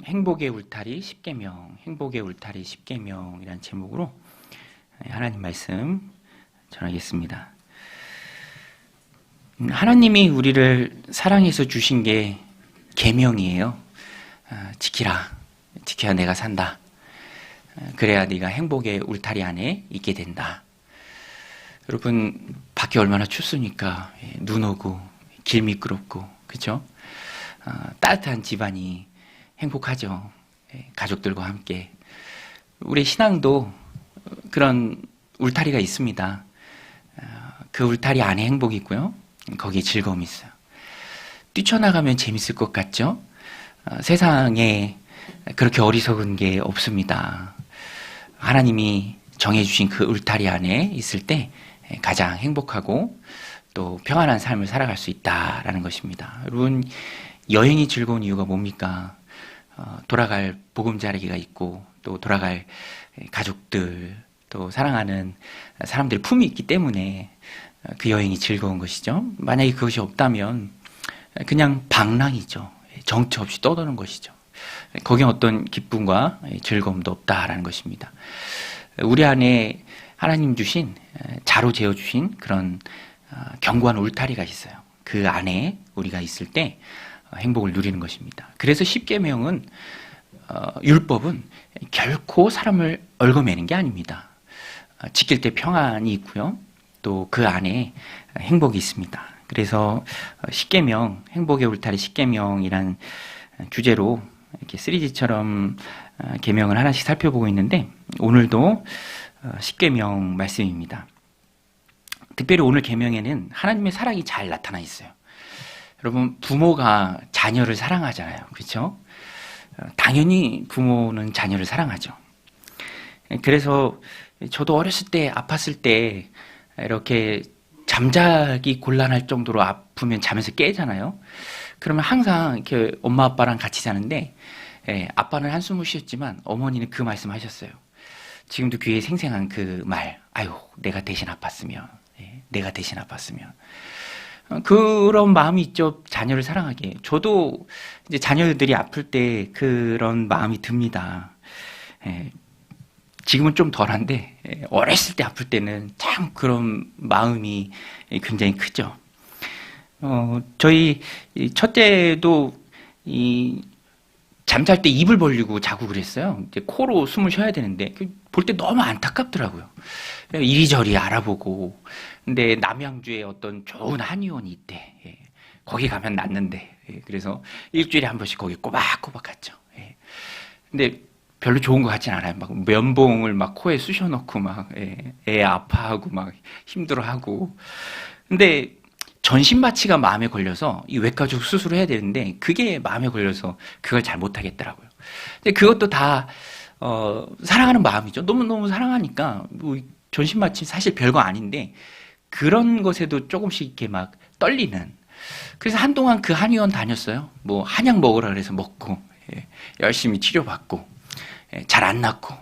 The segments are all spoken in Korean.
행복의 울타리 10계명, 행복의 울타리 10계명이라는 제목으로 하나님 말씀 전하겠습니다. 하나님이 우리를 사랑해서 주신 게 계명이에요. 지키라, 지켜야 내가 산다. 그래야 네가 행복의 울타리 안에 있게 된다. 여러분, 밖에 얼마나 춥습니까? 눈 오고 길 미끄럽고, 그렇죠? 따뜻한 집안이 행복하죠. 가족들과 함께. 우리 신앙도 그런 울타리가 있습니다. 그 울타리 안에 행복이 있고요. 거기에 즐거움이 있어요. 뛰쳐나가면 재밌을 것 같죠? 세상에 그렇게 어리석은 게 없습니다. 하나님이 정해주신 그 울타리 안에 있을 때 가장 행복하고 또 평안한 삶을 살아갈 수 있다라는 것입니다. 여러분, 여행이 즐거운 이유가 뭡니까? 돌아갈 보금자리가 있고 또 돌아갈 가족들 또 사랑하는 사람들의 품이 있기 때문에 그 여행이 즐거운 것이죠. 만약에 그것이 없다면 그냥 방랑이죠. 정처 없이 떠도는 것이죠. 거기에 어떤 기쁨과 즐거움도 없다라는 것입니다. 우리 안에 하나님 주신 자로 재어주신 그런 견고한 울타리가 있어요. 그 안에 우리가 있을 때 행복을 누리는 것입니다. 그래서 십계명은 율법은 결코 사람을 얽어매는 게 아닙니다. 지킬 때 평안이 있고요. 또 그 안에 행복이 있습니다. 그래서 십계명, 행복의 울타리 십계명이란 주제로 이렇게 3G처럼 계명을 하나씩 살펴보고 있는데 오늘도 십계명 말씀입니다. 특별히 오늘 계명에는 하나님의 사랑이 잘 나타나 있어요. 여러분, 부모가 자녀를 사랑하잖아요. 그렇죠? 당연히 부모는 자녀를 사랑하죠. 그래서 저도 어렸을 때 아팠을 때 이렇게 잠자기 곤란할 정도로 아프면 자면서 깨잖아요. 그러면 항상 이렇게 엄마 아빠랑 같이 자는데 아빠는 한숨을 쉬었지만 어머니는 그 말씀 하셨어요. 지금도 귀에 생생한 그 말, 아유, 내가 대신 아팠으면, 내가 대신 아팠으면. 그런 마음이 있죠. 자녀를 사랑하게. 저도 이제 자녀들이 아플 때 그런 마음이 듭니다. 지금은 좀 덜한데 어렸을 때 아플 때는 참 그런 마음이 굉장히 크죠. 저희 첫째도 잠잘 때 입을 벌리고 자고 그랬어요. 이제 코로 숨을 쉬어야 되는데 볼 때 너무 안타깝더라고요. 이리저리 알아보고 근데 남양주에 어떤 좋은 한의원이 있대. 거기 가면 낫는데 그래서 일주일에 한 번씩 거기 꼬박꼬박 갔죠. 근데 별로 좋은 것 같진 않아요. 막 면봉을 막 코에 쑤셔넣고 막 애 아파하고 막 힘들어하고. 근데 전신마취가 마음에 걸려서 이 외과적 수술을 해야 되는데 그게 마음에 걸려서 그걸 잘 못하겠더라고요. 근데 그것도 다 사랑하는 마음이죠. 너무너무 사랑하니까 뭐 전신마취 사실 별거 아닌데 그런 것에도 조금씩 이렇게 막 떨리는. 그래서 한동안 그 한의원 다녔어요. 뭐 한약 먹으라 그래서 먹고 열심히 치료받고 잘 안 낫고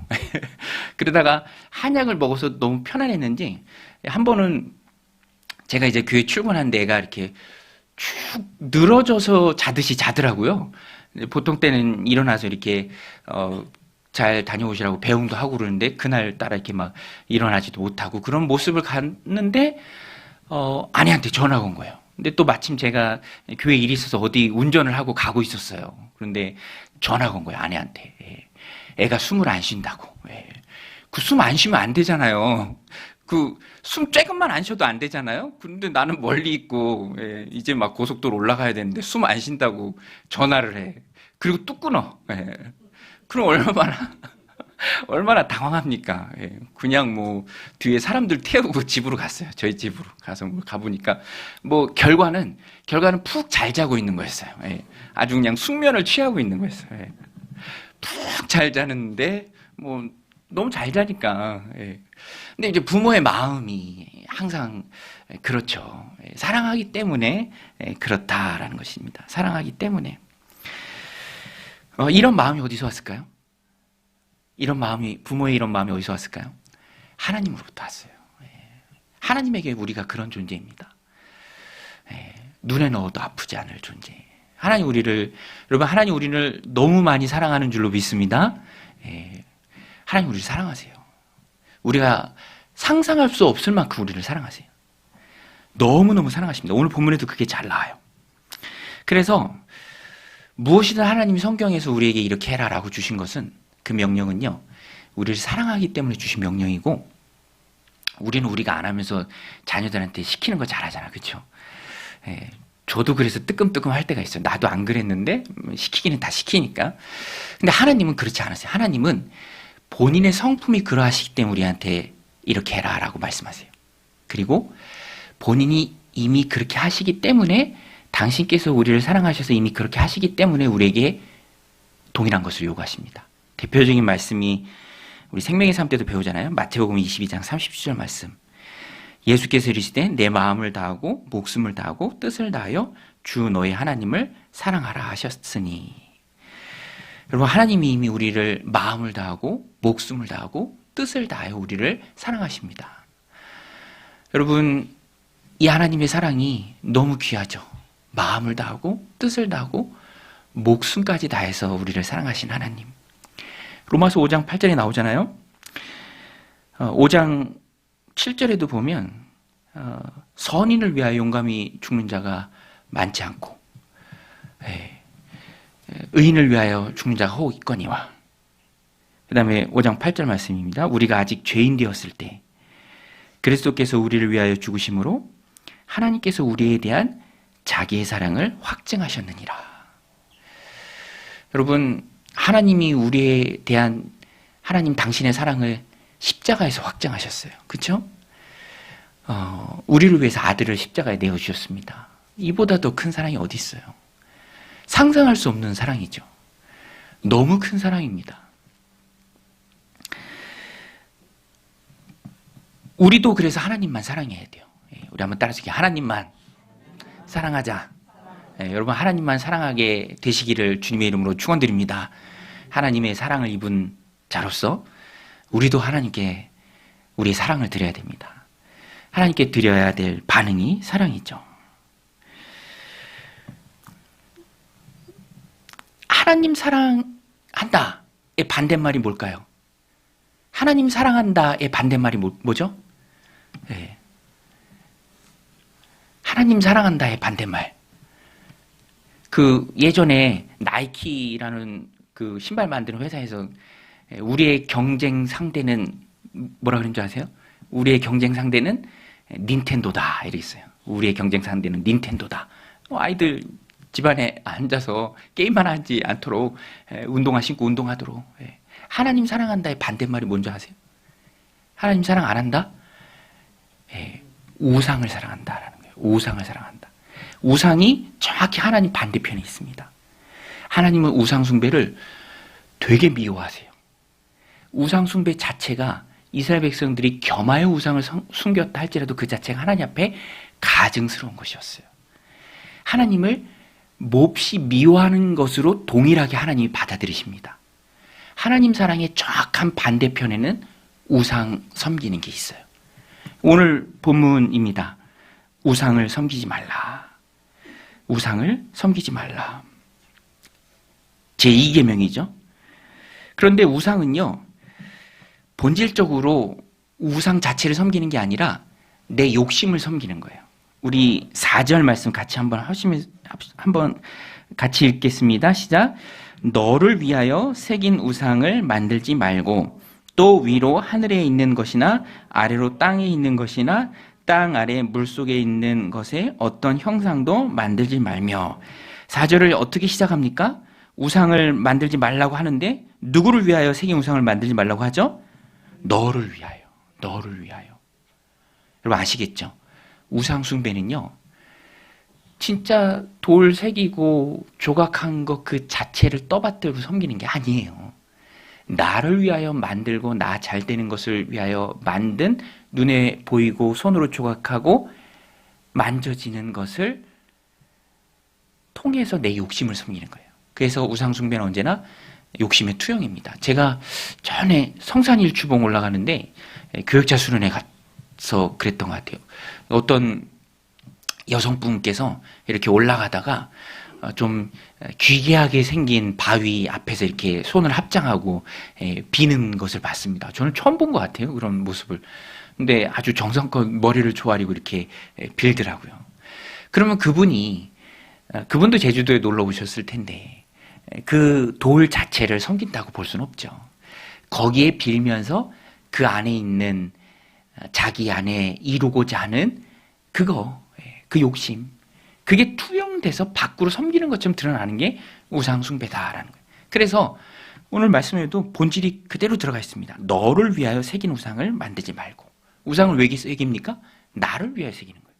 그러다가 한약을 먹어서 너무 편안했는지 한 번은 제가 이제 교회 출근하는데 애가 이렇게 쭉 늘어져서 자듯이 자더라고요. 보통 때는 일어나서 이렇게 잘 다녀오시라고 배웅도 하고 그러는데 그날따라 이렇게 막 일어나지도 못하고 그런 모습을 갔는데 아내한테 전화가 온 거예요. 근데 또 마침 제가 교회 일이 있어서 어디 운전을 하고 가고 있었어요. 그런데 전화가 온 거예요, 아내한테. 애가 숨을 안 쉰다고. 그 숨 안 쉬면 안 되잖아요. 그 숨 조금만 안 쉬어도 안 되잖아요. 근데 나는 멀리 있고 이제 막 고속도로 올라가야 되는데 숨 안 쉰다고 전화를 해. 그리고 뚝 끊어. 그럼 얼마나 당황합니까? 그냥 뭐 뒤에 사람들 태우고 집으로 갔어요. 저희 집으로 가서 가보니까 뭐 결과는 푹 잘 자고 있는 거였어요. 아주 그냥 숙면을 취하고 있는 거였어요. 푹 잘 자는데 뭐 너무 잘 자니까. 근데 이제 부모의 마음이 항상 그렇죠. 사랑하기 때문에 그렇다라는 것입니다. 사랑하기 때문에. 이런 마음이 어디서 왔을까요? 부모의 이런 마음이 어디서 왔을까요? 하나님으로부터 왔어요. 하나님에게 우리가 그런 존재입니다. 눈에 넣어도 아프지 않을 존재. 여러분, 하나님 우리를 너무 많이 사랑하는 줄로 믿습니다. 하나님 우리를 사랑하세요. 우리가 상상할 수 없을 만큼 우리를 사랑하세요. 너무너무 사랑하십니다. 오늘 본문에도 그게 잘 나와요. 그래서 무엇이든 하나님이 성경에서 우리에게 이렇게 해라라고 주신 것은, 그 명령은요, 우리를 사랑하기 때문에 주신 명령이고, 우리는 우리가 안 하면서 자녀들한테 시키는 거 잘하잖아. 그렇죠? 저도 그래서 뜨끔뜨끔 할 때가 있어요. 나도 안 그랬는데 시키기는 다 시키니까. 근데 하나님은 그렇지 않으세요. 하나님은 본인의 성품이 그러하시기 때문에 우리한테 이렇게 해라라고 말씀하세요. 그리고 본인이 이미 그렇게 하시기 때문에, 당신께서 우리를 사랑하셔서 이미 그렇게 하시기 때문에 우리에게 동일한 것을 요구하십니다. 대표적인 말씀이 우리 생명의 삶 때도 배우잖아요. 마태복음 22장 30절 말씀. 예수께서 이르시되 내 마음을 다하고 목숨을 다하고 뜻을 다하여 주 너의 하나님을 사랑하라 하셨으니. 여러분, 하나님이 이미 우리를 마음을 다하고 목숨을 다하고 뜻을 다하여 우리를 사랑하십니다. 여러분, 이 하나님의 사랑이 너무 귀하죠. 마음을 다하고 뜻을 다하고 목숨까지 다해서 우리를 사랑하신 하나님. 로마서 5장 8절에 나오잖아요. 5장 7절에도 보면 선인을 위하여 용감히 죽는 자가 많지 않고 의인을 위하여 죽는 자가 혹 있거니와. 그 다음에 5장 8절 말씀입니다. 우리가 아직 죄인 되었을 때 그리스도께서 우리를 위하여 죽으심으로 하나님께서 우리에 대한 자기의 사랑을 확증하셨느니라. 여러분, 하나님이 우리에 대한 하나님 당신의 사랑을 십자가에서 확증하셨어요. 그렇죠? 우리를 위해서 아들을 십자가에 내어주셨습니다. 이보다 더 큰 사랑이 어디 있어요? 상상할 수 없는 사랑이죠. 너무 큰 사랑입니다. 우리도 그래서 하나님만 사랑해야 돼요. 우리 한번 따라서 하나님만 사랑하자. 여러분, 하나님만 사랑하게 되시기를 주님의 이름으로 축원드립니다. 하나님의 사랑을 입은 자로서 우리도 하나님께 우리의 사랑을 드려야 됩니다. 하나님께 드려야 될 반응이 사랑이죠. 하나님 사랑한다의 반대말이 뭘까요? 하나님 사랑한다의 반대말이 뭐죠? 네. 하나님 사랑한다의 반대말. 그 예전에 나이키라는 그 신발 만드는 회사에서 우리의 경쟁 상대는 뭐라 그런 줄 아세요? 우리의 경쟁 상대는 닌텐도다 이렇게 있어요. 우리의 경쟁 상대는 닌텐도다. 아이들 집안에 앉아서 게임만 하지 않도록 운동화 신고 운동하도록. 하나님 사랑한다의 반대말이 뭔지 아세요? 하나님 사랑 안 한다? 우상을 사랑한다라는 거예요. 우상을 사랑한다. 우상이 정확히 하나님 반대편에 있습니다. 하나님은 우상 숭배를 되게 미워하세요. 우상 숭배 자체가 이스라엘 백성들이 겸하여 우상을 숨겼다 할지라도 그 자체가 하나님 앞에 가증스러운 것이었어요. 하나님을 몹시 미워하는 것으로 동일하게 하나님이 받아들이십니다. 하나님 사랑의 정확한 반대편에는 우상 섬기는 게 있어요. 오늘 본문입니다. 우상을 섬기지 말라. 우상을 섬기지 말라. 제2계명이죠. 그런데 우상은요, 본질적으로 우상 자체를 섬기는 게 아니라 내 욕심을 섬기는 거예요. 우리 4절 말씀 같이 한번 같이 읽겠습니다. 시작. 너를 위하여 새긴 우상을 만들지 말고 또 위로 하늘에 있는 것이나 아래로 땅에 있는 것이나 땅 아래 물속에 있는 것에 어떤 형상도 만들지 말며. 4절을 어떻게 시작합니까? 우상을 만들지 말라고 하는데 누구를 위하여 새긴 우상을 만들지 말라고 하죠? 너를 위하여. 너를 위하여. 여러분 아시겠죠? 우상 숭배는요, 진짜 돌 새기고 조각한 것 그 자체를 떠받들고 섬기는 게 아니에요. 나를 위하여 만들고 나 잘 되는 것을 위하여 만든, 눈에 보이고 손으로 조각하고 만져지는 것을 통해서 내 욕심을 섬기는 거예요. 그래서 우상 숭배는 언제나 욕심의 투영입니다. 제가 전에 성산일주봉 올라가는데 교역자 수련회 가서 그랬던 것 같아요. 어떤 여성분께서 이렇게 올라가다가 좀 귀괴하게 생긴 바위 앞에서 이렇게 손을 합장하고 비는 것을 봤습니다. 저는 처음 본 것 같아요, 그런 모습을. 근데 아주 정성껏 머리를 조아리고 이렇게 빌더라고요. 그러면 그분도 제주도에 놀러 오셨을 텐데 그 돌 자체를 섬긴다고 볼 수는 없죠. 거기에 빌면서 그 안에 있는 자기 안에 이루고자 하는 그 욕심, 그게 투영돼서 밖으로 섬기는 것처럼 드러나는 게 우상숭배다라는 거예요. 그래서 오늘 말씀에도 본질이 그대로 들어가 있습니다. 너를 위하여 새긴 우상을 만들지 말고. 우상을 왜 새깁니까? 나를 위하여 새기는 거예요.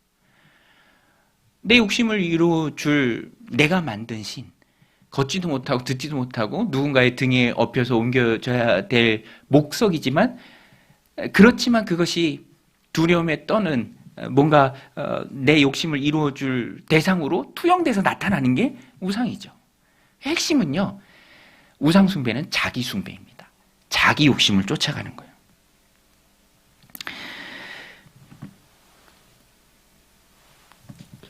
내 욕심을 이루어줄 내가 만든 신, 걷지도 못하고 듣지도 못하고 누군가의 등에 업혀서 옮겨져야 될 목석이지만, 그렇지만 그것이 두려움에 떠는 뭔가 내 욕심을 이루어줄 대상으로 투영돼서 나타나는 게 우상이죠. 핵심은요, 우상숭배는 자기 숭배입니다. 자기 욕심을 쫓아가는 거예요.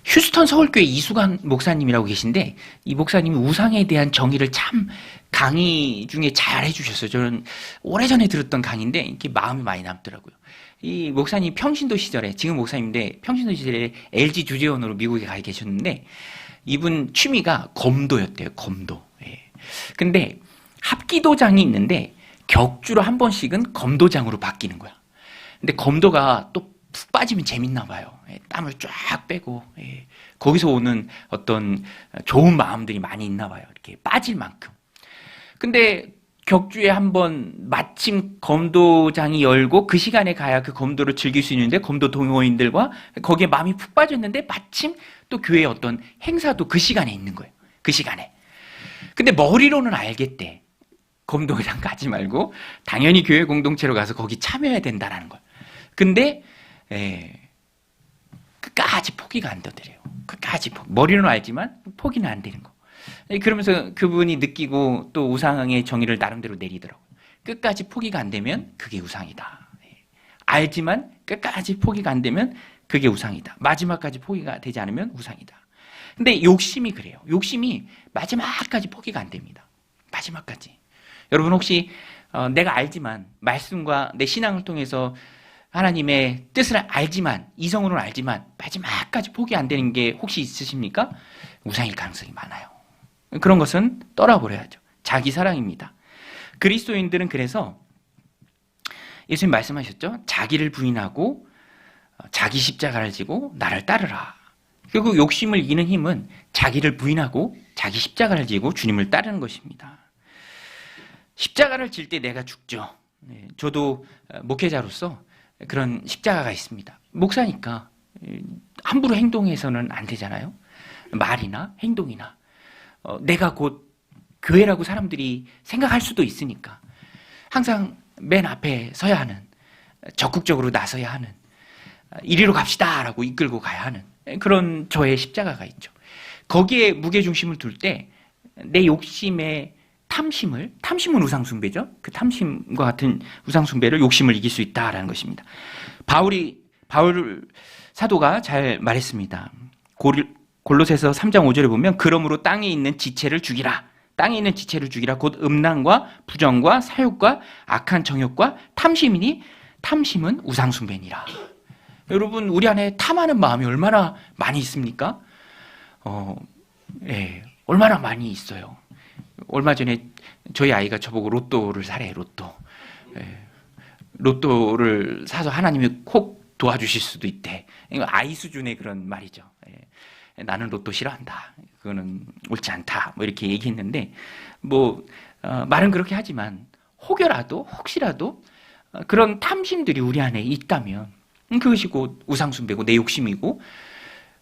휴스턴 서울교회 이수관 목사님이라고 계신데, 이 목사님이 우상에 대한 정의를 참 강의 중에 잘 해주셨어요. 저는 오래전에 들었던 강의인데 이렇게 마음이 많이 남더라고요. 이 목사님 평신도 시절에, 지금 목사님인데 평신도 시절에 LG 주재원으로 미국에 가 계셨는데, 이분 취미가 검도였대요. 검도. 근데 합기도장이 있는데 격주로 한 번씩은 검도장으로 바뀌는 거야. 근데 검도가 또 푹 빠지면 재밌나 봐요. 땀을 쫙 빼고 거기서 오는 어떤 좋은 마음들이 많이 있나 봐요. 이렇게 빠질 만큼. 근데 격주에 한번 마침 검도장이 열고 그 시간에 가야 그 검도를 즐길 수 있는데, 검도 동호인들과 거기에 마음이 푹 빠졌는데 마침 또 교회의 어떤 행사도 그 시간에 있는 거예요. 그 시간에. 근데 머리로는 알겠대. 검도장 가지 말고 당연히 교회 공동체로 가서 거기 참여해야 된다라는 걸. 근데 끝까지 포기가 안 되더래요. 끝까지 머리로는 알지만 포기는 안 되는 거. 그러면서 그분이 느끼고 또 우상의 정의를 나름대로 내리더라고요. 끝까지 포기가 안 되면 그게 우상이다. 알지만 끝까지 포기가 안 되면 그게 우상이다. 마지막까지 포기가 되지 않으면 우상이다. 근데 욕심이 그래요. 욕심이 마지막까지 포기가 안 됩니다. 마지막까지. 여러분 혹시 내가 알지만, 말씀과 내 신앙을 통해서 하나님의 뜻을 알지만, 이성으로는 알지만 마지막까지 포기 안 되는 게 혹시 있으십니까? 우상일 가능성이 많아요. 그런 것은 떠나버려야죠. 자기 사랑입니다. 그리스도인들은 그래서 예수님 말씀하셨죠. 자기를 부인하고 자기 십자가를 지고 나를 따르라. 결국 욕심을 이기는 힘은 자기를 부인하고 자기 십자가를 지고 주님을 따르는 것입니다. 십자가를 질 때 내가 죽죠. 저도 목회자로서 그런 십자가가 있습니다. 목사니까 함부로 행동해서는 안 되잖아요. 말이나 행동이나. 내가 곧 교회라고 사람들이 생각할 수도 있으니까 항상 맨 앞에 서야 하는, 적극적으로 나서야 하는, 이리로 갑시다 라고 이끌고 가야 하는 그런 저의 십자가가 있죠. 거기에 무게중심을 둘 때 내 욕심의 탐심은 우상숭배죠. 그 탐심과 같은 우상숭배를, 욕심을 이길 수 있다라는 것입니다. 바울 사도가 잘 말했습니다. 골로새서 3장 5절에 보면, 그러므로 땅에 있는 지체를 죽이라. 땅에 있는 지체를 죽이라. 곧 음란과 부정과 사욕과 악한 정욕과 탐심이니 탐심은 우상숭배니라. 여러분, 우리 안에 탐하는 마음이 얼마나 많이 있습니까? 얼마나 많이 있어요. 얼마 전에 저희 아이가 저보고 로또를 사래. 로또를 사서 하나님이 꼭 도와주실 수도 있대. 아이 수준의 그런 말이죠. 나는 로또 싫어한다. 그거는 옳지 않다. 뭐 이렇게 얘기했는데, 말은 그렇게 하지만 혹시라도 그런 탐심들이 우리 안에 있다면 그것이 곧 우상숭배고 내 욕심이고,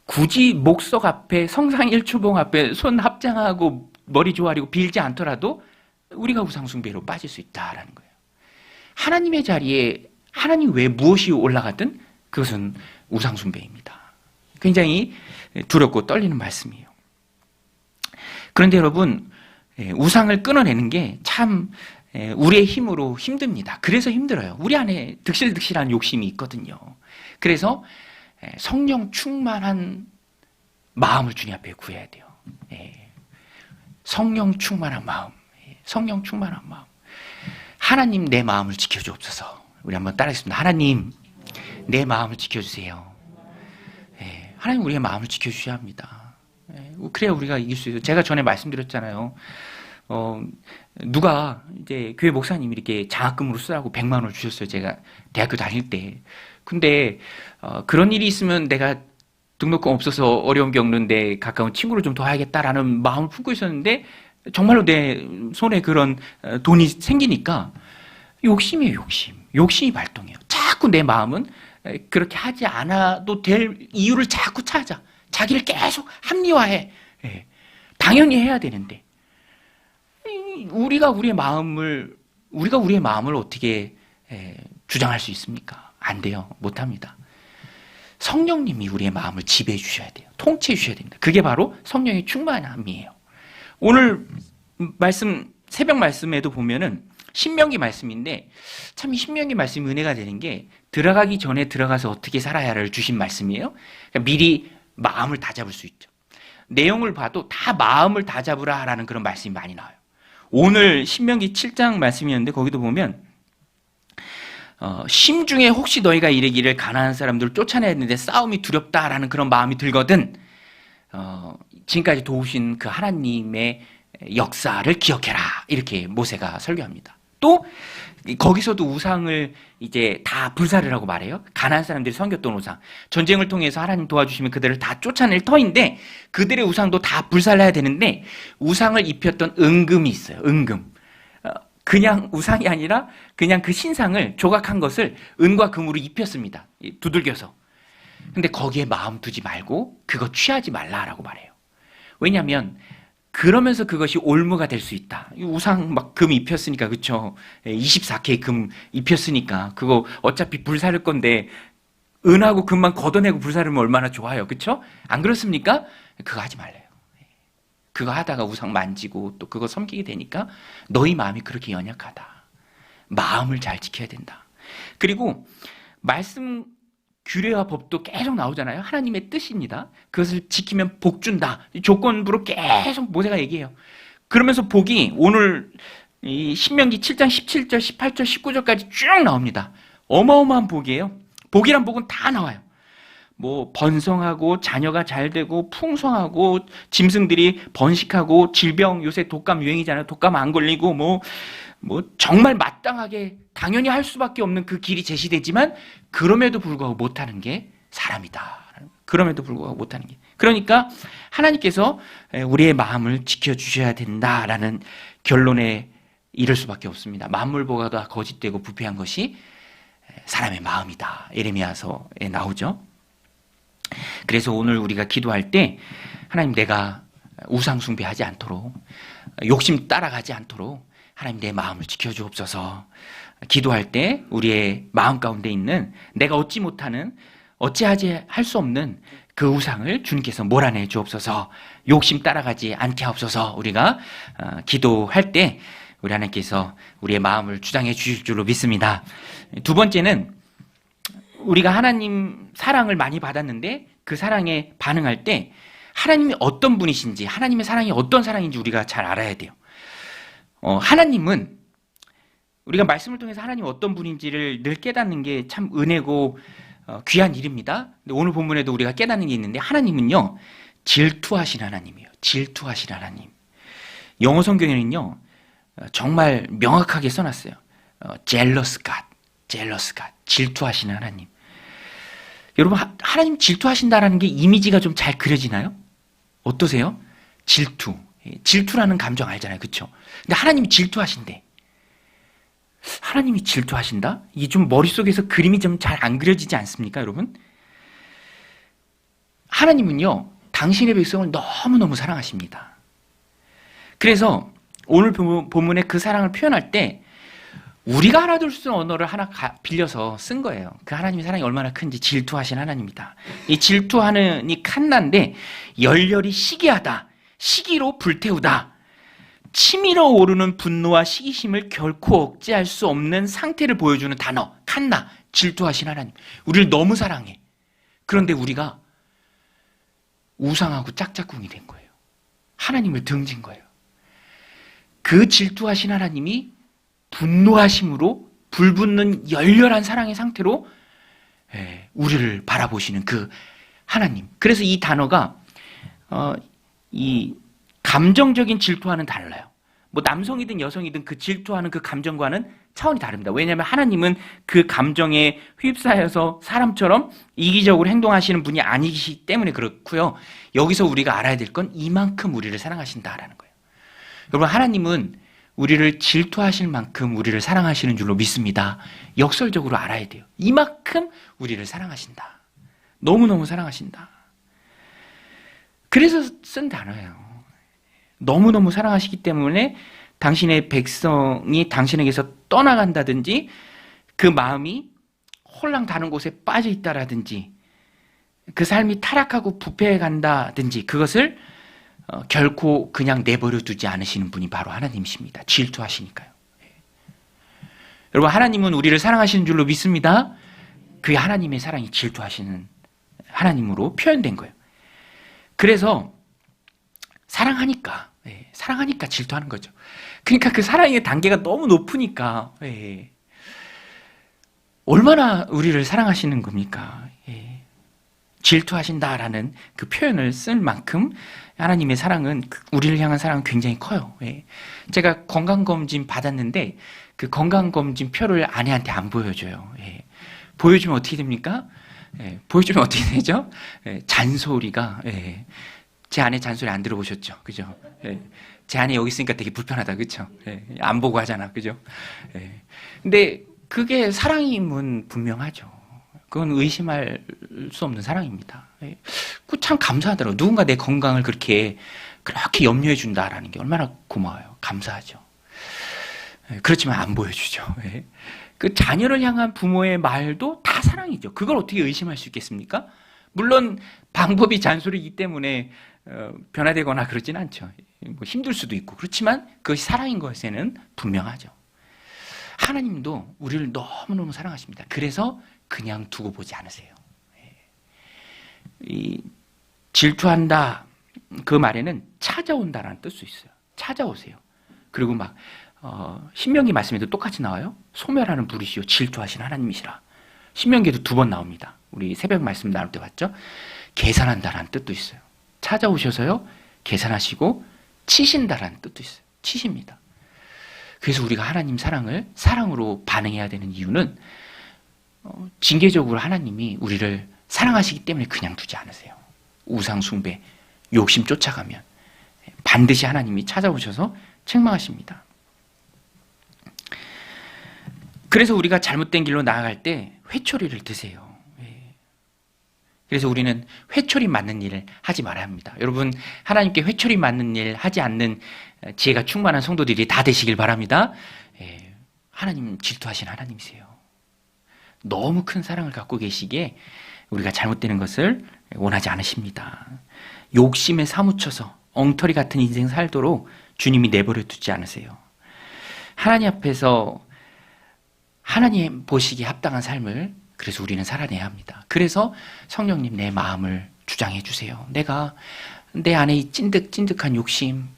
굳이 목석 앞에, 성상 일출봉 앞에 손 합장하고 머리 조아리고 빌지 않더라도 우리가 우상숭배로 빠질 수 있다라는 거예요. 하나님의 자리에 하나님 외에 무엇이 올라가든 그것은 우상숭배입니다. 굉장히 두렵고 떨리는 말씀이에요. 그런데 여러분, 우상을 끊어내는 게 참 우리의 힘으로 힘듭니다. 그래서 힘들어요. 우리 안에 득실득실한 욕심이 있거든요. 그래서 성령 충만한 마음을 주님 앞에 구해야 돼요. 예. 성령 충만한 마음. 성령 충만한 마음. 하나님 내 마음을 지켜주옵소서. 우리 한번 따라하겠습니다. 하나님 내 마음을 지켜주세요. 예. 하나님 우리의 마음을 지켜주셔야 합니다. 예. 그래야 우리가 이길 수 있어요. 제가 전에 말씀드렸잖아요. 누가 이제 교회 목사님이 이렇게 장학금으로 쓰라고 100만 원을 주셨어요. 제가 대학교 다닐 때. 근데 그런 일이 있으면 내가 등록금 없어서 어려움 겪는데 가까운 친구를 좀 도와야겠다라는 마음을 품고 있었는데 정말로 내 손에 그런 돈이 생기니까 욕심이에요. 욕심이 발동해요. 자꾸 내 마음은 그렇게 하지 않아도 될 이유를 자꾸 찾아. 자기를 계속 합리화해. 예. 당연히 해야 되는데 우리가 우리의 마음을 어떻게 주장할 수 있습니까? 안 돼요. 못합니다. 성령님이 우리의 마음을 지배해 주셔야 돼요. 통치해 주셔야 됩니다. 그게 바로 성령의 충만함이에요. 오늘 말씀, 새벽 말씀에도 보면은 신명기 말씀인데 참 이 신명기 말씀이 은혜가 되는 게 들어가기 전에 들어가서 어떻게 살아야 할를 주신 말씀이에요. 그러니까 미리 마음을 다잡을 수 있죠. 내용을 봐도 다 마음을 다잡으라라는 그런 말씀이 많이 나와요. 오늘 신명기 7장 말씀이었는데 거기도 보면 심중에 혹시 너희가 이르기를 가나안 사람들을 쫓아내야 되는데 싸움이 두렵다라는 그런 마음이 들거든 지금까지 도우신 그 하나님의 역사를 기억해라 이렇게 모세가 설교합니다. 또 거기서도 우상을 이제 다 불사를 하고 말해요. 가나안 사람들이 섬겼던 우상, 전쟁을 통해서 하나님 도와주시면 그들을 다 쫓아낼 터인데 그들의 우상도 다 불살해야 되는데 우상을 입혔던 은금이 있어요. 은금. 그냥 우상이 아니라 그냥 그 신상을 조각한 것을 은과 금으로 입혔습니다. 두들겨서. 근데 거기에 마음 두지 말고 그거 취하지 말라라고 말해요. 왜냐하면 그러면서 그것이 올무가 될 수 있다. 우상 막 금 입혔으니까, 그쵸? 24K 금 입혔으니까 그거 어차피 불사를 건데 은하고 금만 걷어내고 불사르면 얼마나 좋아요, 그쵸? 안 그렇습니까? 그거 하지 말래요. 그거 하다가 우상 만지고 또 그거 섬기게 되니까 너희 마음이 그렇게 연약하다. 마음을 잘 지켜야 된다. 그리고 말씀 규례와 법도 계속 나오잖아요. 하나님의 뜻입니다. 그것을 지키면 복 준다. 조건부로 계속 모세가 얘기해요. 그러면서 복이 오늘 이 신명기 7장 17절, 18절, 19절까지 쭉 나옵니다. 어마어마한 복이에요. 복이란 복은 다 나와요. 뭐 번성하고 자녀가 잘 되고 풍성하고 짐승들이 번식하고 질병, 요새 독감 유행이잖아요. 독감 안 걸리고 뭐 정말 마땅하게 당연히 할 수밖에 없는 그 길이 제시되지만 그럼에도 불구하고 못하는 게 사람이다. 그럼에도 불구하고 못하는 게. 그러니까 하나님께서 우리의 마음을 지켜주셔야 된다라는 결론에 이를 수밖에 없습니다. 만물보가 다 거짓되고 부패한 것이 사람의 마음이다. 예레미야서에 나오죠. 그래서 오늘 우리가 기도할 때 하나님 내가 우상 숭배하지 않도록 욕심 따라가지 않도록 하나님 내 마음을 지켜주옵소서. 기도할 때 우리의 마음 가운데 있는 내가 얻지 못하는 어찌하지 할 수 없는 그 우상을 주님께서 몰아내 주옵소서. 욕심 따라가지 않게 하옵소서. 우리가 기도할 때 우리 하나님께서 우리의 마음을 주장해 주실 줄로 믿습니다. 두 번째는 우리가 하나님 사랑을 많이 받았는데 그 사랑에 반응할 때 하나님이 어떤 분이신지 하나님의 사랑이 어떤 사랑인지 우리가 잘 알아야 돼요. 하나님은 우리가 말씀을 통해서 하나님이 어떤 분인지를 늘 깨닫는 게 참 은혜고 귀한 일입니다. 근데 오늘 본문에도 우리가 깨닫는 게 있는데 하나님은요 질투하신 하나님이에요. 질투하신 하나님. 영어 성경에는요 정말 명확하게 써놨어요. jealous God, jealous God, 질투하시는 하나님. 여러분 하나님 질투하신다라는 게 이미지가 좀 잘 그려지나요? 어떠세요? 질투. 질투라는 감정 알잖아요. 그렇죠? 근데 하나님이 질투하신대. 하나님이 질투하신다? 이게 좀 머릿속에서 그림이 좀 잘 안 그려지지 않습니까, 여러분? 하나님은요, 당신의 백성을 너무너무 사랑하십니다. 그래서 오늘 본문에 그 사랑을 표현할 때 우리가 알아들 수 있는 언어를 하나 빌려서 쓴 거예요. 그 하나님의 사랑이 얼마나 큰지 질투하신 하나님이다. 이 질투하는 이 칸나인데 열렬히 시기하다. 시기로 불태우다. 치밀어 오르는 분노와 시기심을 결코 억제할 수 없는 상태를 보여주는 단어. 칸나. 질투하신 하나님. 우리를 너무 사랑해. 그런데 우리가 우상하고 짝짝꿍이 된 거예요. 하나님을 등진 거예요. 그 질투하신 하나님이 분노하심으로 불붙는 열렬한 사랑의 상태로 우리를 바라보시는 그 하나님. 그래서 이 단어가 이 감정적인 질투와는 달라요. 뭐 남성이든 여성이든 그 질투하는 그 감정과는 차원이 다릅니다. 왜냐하면 하나님은 그 감정에 휩싸여서 사람처럼 이기적으로 행동하시는 분이 아니시기 때문에 그렇고요. 여기서 우리가 알아야 될 건 이만큼 우리를 사랑하신다라는 거예요. 여러분, 하나님은 우리를 질투하실 만큼 우리를 사랑하시는 줄로 믿습니다. 역설적으로 알아야 돼요. 이만큼 우리를 사랑하신다. 너무너무 사랑하신다. 그래서 쓴 단어예요. 너무너무 사랑하시기 때문에 당신의 백성이 당신에게서 떠나간다든지 그 마음이 홀랑 다른 곳에 빠져 있다라든지 그 삶이 타락하고 부패해 간다든지 그것을 결코 그냥 내버려 두지 않으시는 분이 바로 하나님이십니다. 질투하시니까요. 여러분, 하나님은 우리를 사랑하시는 줄로 믿습니다. 그 하나님의 사랑이 질투하시는 하나님으로 표현된 거예요. 그래서 사랑하니까 질투하는 거죠. 그러니까 그 사랑의 단계가 너무 높으니까 얼마나 우리를 사랑하시는 겁니까? 질투하신다라는 그 표현을 쓸 만큼 하나님의 사랑은, 우리를 향한 사랑은 굉장히 커요. 제가 건강검진 받았는데 그 건강검진 표를 아내한테 안 보여줘요. 보여주면 어떻게 됩니까? 보여주면 어떻게 되죠? 잔소리가, 제 아내 잔소리 안 들어보셨죠? 그죠? 제 아내 여기 있으니까 되게 불편하다. 그죠? 안 보고 하잖아. 그죠? 근데 그게 사랑임은 분명하죠. 그건 의심할 수 없는 사랑입니다. 그 참 감사하더라고요. 누군가 내 건강을 그렇게 염려해 준다라는 게 얼마나 고마워요. 감사하죠. 그렇지만 안 보여주죠. 그 자녀를 향한 부모의 말도 다 사랑이죠. 그걸 어떻게 의심할 수 있겠습니까? 물론 방법이 잔소리이기 때문에 변화되거나 그러진 않죠. 뭐 힘들 수도 있고. 그렇지만 그것이 사랑인 것에는 분명하죠. 하나님도 우리를 너무너무 사랑하십니다. 그래서 그냥 두고 보지 않으세요. 이 질투한다, 그 말에는 찾아온다라는 뜻도 있어요. 찾아오세요. 그리고 막 신명기 말씀에도 똑같이 나와요. 소멸하는 불이시요 질투하신 하나님이시라. 신명기에도 2번 나옵니다. 우리 새벽 말씀 나눌 때 봤죠? 계산한다라는 뜻도 있어요. 찾아오셔서요, 계산하시고 치신다라는 뜻도 있어요. 치십니다. 그래서 우리가 하나님 사랑을 사랑으로 반응해야 되는 이유는 징계적으로 하나님이 우리를 사랑하시기 때문에 그냥 두지 않으세요. 우상 숭배, 욕심 쫓아가면 반드시 하나님이 찾아오셔서 책망하십니다. 그래서 우리가 잘못된 길로 나아갈 때 회초리를 드세요. 그래서 우리는 회초리 맞는 일을 하지 말아야 합니다. 여러분, 하나님께 회초리 맞는 일 하지 않는 지혜가 충만한 성도들이 다 되시길 바랍니다. 하나님 질투하신 하나님이세요. 너무 큰 사랑을 갖고 계시기에 우리가 잘못되는 것을 원하지 않으십니다. 욕심에 사무쳐서 엉터리 같은 인생 살도록 주님이 내버려 두지 않으세요. 하나님 앞에서 하나님 보시기에 합당한 삶을 그래서 우리는 살아내야 합니다. 그래서 성령님 내 마음을 주장해 주세요. 내가 내 안에 이 찐득찐득한 욕심,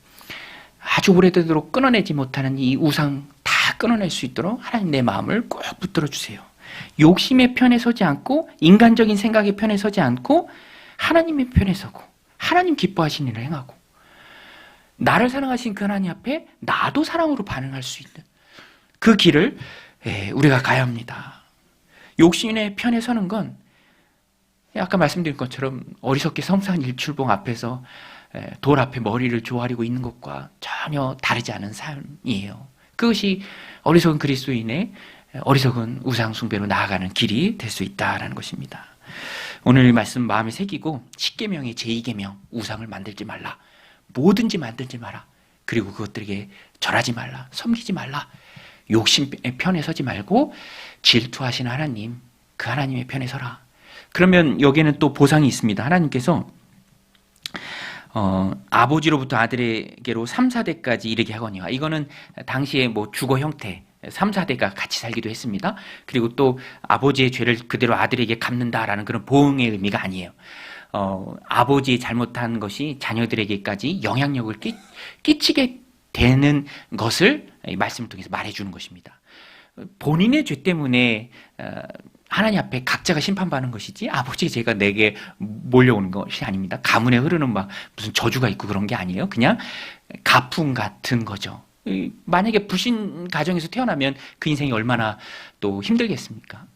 아주 오래되도록 끊어내지 못하는 이 우상 다 끊어낼 수 있도록 하나님 내 마음을 꼭 붙들어 주세요. 욕심의 편에 서지 않고 인간적인 생각의 편에 서지 않고 하나님의 편에 서고 하나님 기뻐하시는 일을 행하고 나를 사랑하신 그 하나님 앞에 나도 사랑으로 반응할 수 있는 그 길을 우리가 가야 합니다. 욕심의 편에 서는 건 아까 말씀드린 것처럼 어리석게 성산 일출봉 앞에서 돌 앞에 머리를 조아리고 있는 것과 전혀 다르지 않은 삶이에요. 그것이 어리석은 그리스도인의 어리석은 우상 숭배로 나아가는 길이 될 수 있다라는 것입니다. 오늘 말씀 마음에 새기고 10계명의 제2계명 우상을 만들지 말라. 뭐든지 만들지 마라. 그리고 그것들에게 절하지 말라. 섬기지 말라. 욕심의 편에 서지 말고 질투하시는 하나님, 그 하나님의 편에 서라. 그러면 여기에는 또 보상이 있습니다. 하나님께서 아버지로부터 아들에게로 3, 4대까지 이르게 하거니와 이거는 당시에 뭐 주거 형태 3, 4대가 같이 살기도 했습니다. 그리고 또 아버지의 죄를 그대로 아들에게 갚는다라는 그런 보응의 의미가 아니에요. 아버지의 잘못한 것이 자녀들에게까지 영향력을 끼치게 되는 것을 이 말씀을 통해서 말해주는 것입니다. 본인의 죄 때문에 하나님 앞에 각자가 심판받는 것이지 아버지의 죄가 내게 몰려오는 것이 아닙니다. 가문에 흐르는 막 무슨 저주가 있고 그런 게 아니에요. 그냥 가풍 같은 거죠. 만약에 불신 가정에서 태어나면 그 인생이 얼마나 또 힘들겠습니까?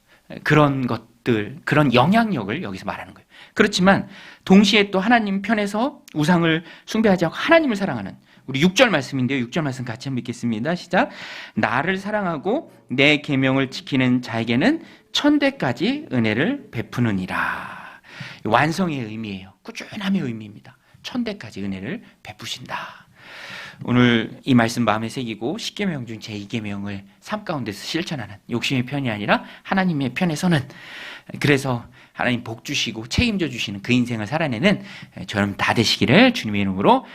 그런 것들, 그런 영향력을 여기서 말하는 거예요. 그렇지만 동시에 또 하나님 편에서 우상을 숭배하지 않고 하나님을 사랑하는 우리 6절 말씀인데요. 6절 말씀 같이 한번 읽겠습니다. 시작. 나를 사랑하고 내 계명을 지키는 자에게는 천대까지 은혜를 베푸느니라. 완성의 의미예요. 꾸준함의 의미입니다. 천대까지 은혜를 베푸신다. 오늘 이 말씀 마음에 새기고 10계명 중 제2계명을 삶 가운데서 실천하는 욕심의 편이 아니라 하나님의 편에 서는, 그래서 하나님 복 주시고 책임져 주시는 그 인생을 살아내는 저는 다 되시기를 주님의 이름으로